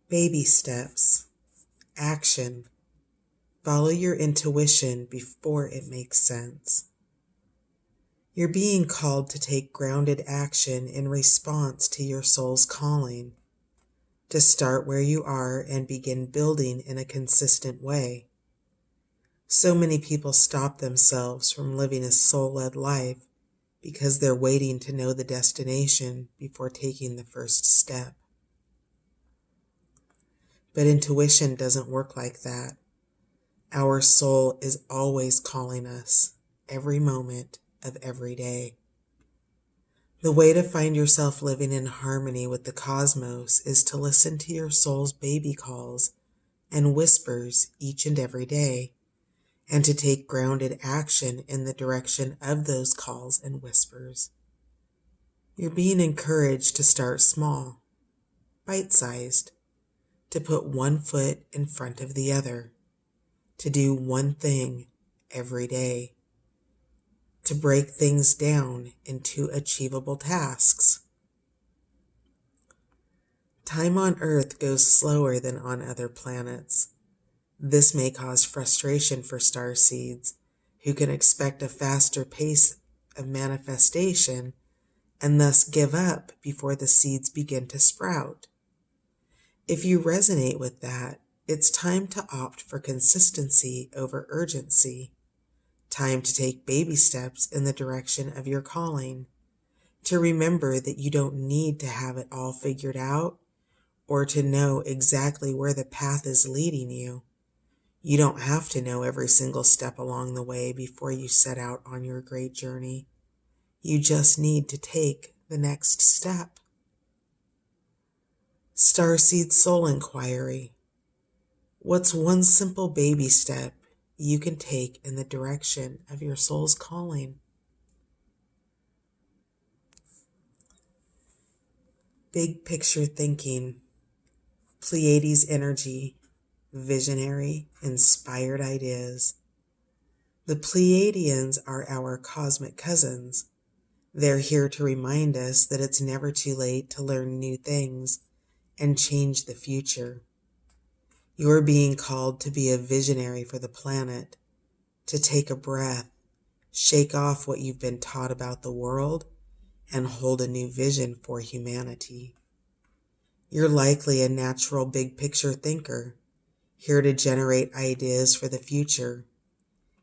Baby steps. Action. Follow your intuition before it makes sense. You're being called to take grounded action in response to your soul's calling, to start where you are and begin building in a consistent way. So many people stop themselves from living a soul-led life because they're waiting to know the destination before taking the first step. But intuition doesn't work like that. Our soul is always calling us, every moment of every day. The way to find yourself living in harmony with the cosmos is to listen to your soul's baby calls and whispers each and every day, and to take grounded action in the direction of those calls and whispers. You're being encouraged to start small, bite-sized, to put one foot in front of the other, to do one thing every day, to break things down into achievable tasks. Time on Earth goes slower than on other planets. This may cause frustration for starseeds, who can expect a faster pace of manifestation and thus give up before the seeds begin to sprout. If you resonate with that, it's time to opt for consistency over urgency. Time to take baby steps in the direction of your calling. To remember that you don't need to have it all figured out or to know exactly where the path is leading you. You don't have to know every single step along the way before you set out on your great journey. You just need to take the next step. Starseed Soul Inquiry. What's one simple baby step you can take in the direction of your soul's calling? Big picture thinking, Pleiades energy, visionary, inspired ideas. The Pleiadians are our cosmic cousins. They're here to remind us that it's never too late to learn new things and change the future. You're being called to be a visionary for the planet, to take a breath, shake off what you've been taught about the world, and hold a new vision for humanity. You're likely a natural big picture thinker, here to generate ideas for the future,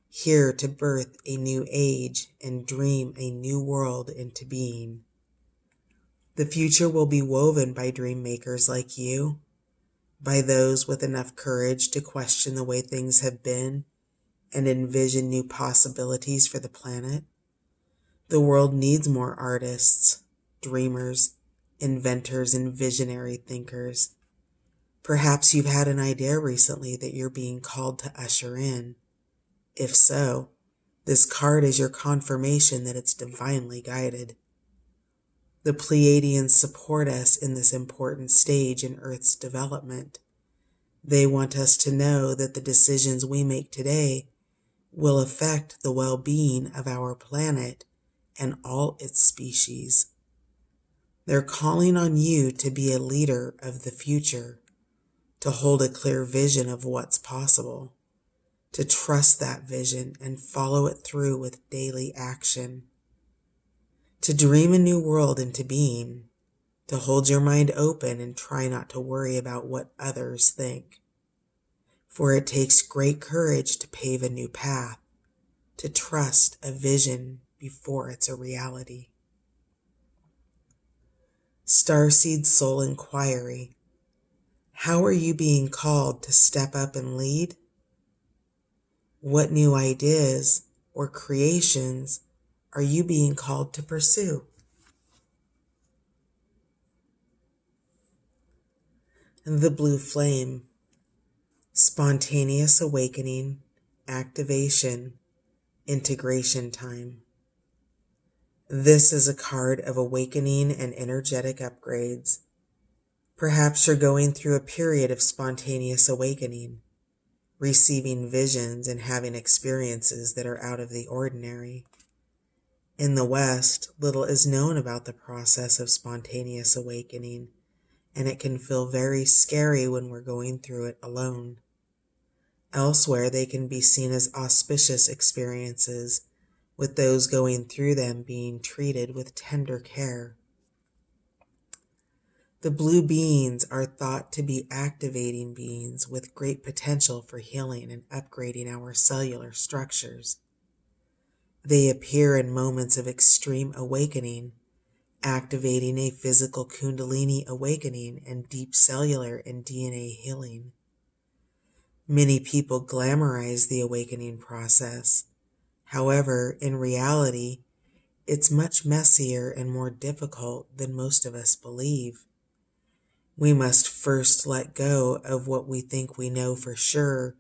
here to birth a new age and dream a new world into being. The future will be woven by dream makers like you, by those with enough courage to question the way things have been and envision new possibilities for the planet. The world needs more artists, dreamers, inventors, and visionary thinkers. Perhaps you've had an idea recently that you're being called to usher in. If so, this card is your confirmation that it's divinely guided. The Pleiadians support us in this important stage in Earth's development. They want us to know that the decisions we make today will affect the well-being of our planet and all its species. They're calling on you to be a leader of the future, to hold a clear vision of what's possible, to trust that vision and follow it through with daily action, to dream a new world into being, to hold your mind open and try not to worry about what others think. For it takes great courage to pave a new path, to trust a vision before it's a reality. Starseed Soul Inquiry. How are you being called to step up and lead? What new ideas or creations are you being called to pursue? The Blue Flame. Spontaneous awakening, activation, integration time. This is a card of awakening and energetic upgrades. Perhaps you're going through a period of spontaneous awakening, receiving visions and having experiences that are out of the ordinary. In the West, little is known about the process of spontaneous awakening, and it can feel very scary when we're going through it alone. Elsewhere, they can be seen as auspicious experiences, with those going through them being treated with tender care. The blue beings are thought to be activating beings with great potential for healing and upgrading our cellular structures. They appear in moments of extreme awakening, activating a physical kundalini awakening and deep cellular and DNA healing. Many people glamorize the awakening process. However, in reality, it's much messier and more difficult than most of us believe. We must first let go of what we think we know for sure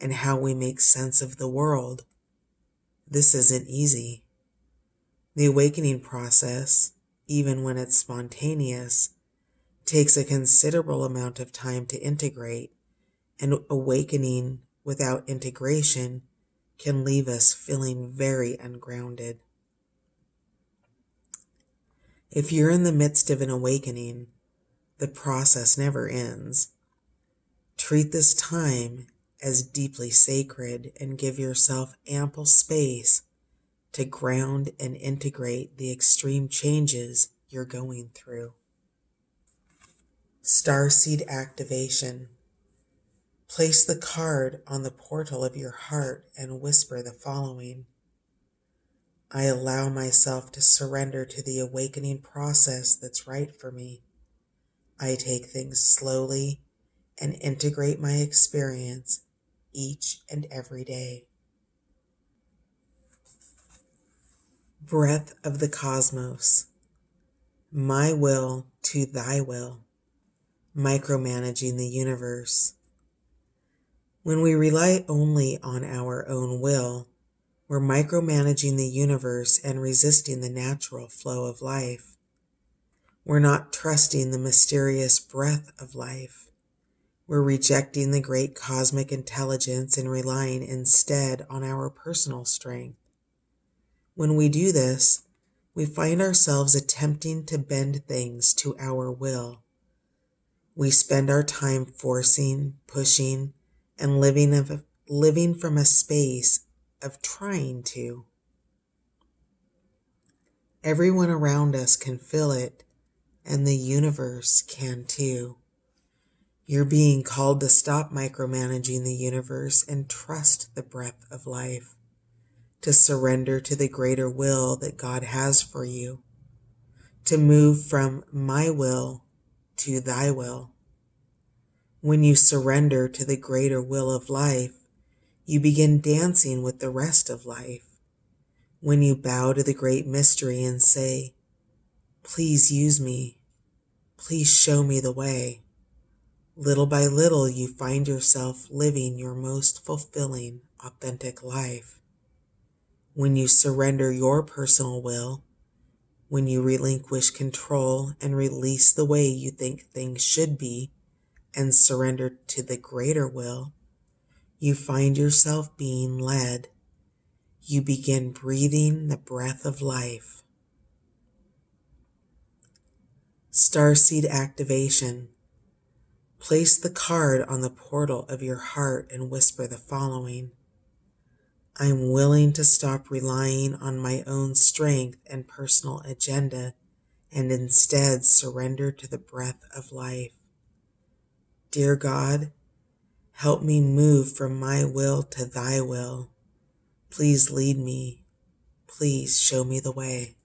and how we make sense of the world. This isn't easy. The awakening process, even when it's spontaneous, takes a considerable amount of time to integrate, and awakening without integration can leave us feeling very ungrounded. If you're in the midst of an awakening, the process never ends. Treat this time as deeply sacred and give yourself ample space to ground and integrate the extreme changes you're going through. Starseed activation. Place the card on the portal of your heart and whisper the following: I allow myself to surrender to the awakening process that's right for me. I take things slowly and integrate my experience each and every day. Breath of the cosmos. My will to thy will. Micromanaging the universe. When we rely only on our own will, we're micromanaging the universe and resisting the natural flow of life. We're not trusting the mysterious breath of life. We're rejecting the great cosmic intelligence and relying instead on our personal strength. When we do this, we find ourselves attempting to bend things to our will. We spend our time forcing, pushing, and living from a space of trying to. Everyone around us can feel it, and the universe can too. You're being called to stop micromanaging the universe and trust the breath of life, to surrender to the greater will that God has for you, to move from my will to thy will. When you surrender to the greater will of life, you begin dancing with the rest of life. When you bow to the great mystery and say, please use me, please show me the way, little by little you find yourself living your most fulfilling, authentic life. When you surrender your personal will, when you relinquish control and release the way you think things should be and surrender to the greater will, you find yourself being led. You begin breathing the breath of life. Starseed activation. Place the card on the portal of your heart and whisper the following: I'm willing to stop relying on my own strength and personal agenda and instead surrender to the breath of life. Dear God, help me move from my will to thy will. Please lead me. Please show me the way.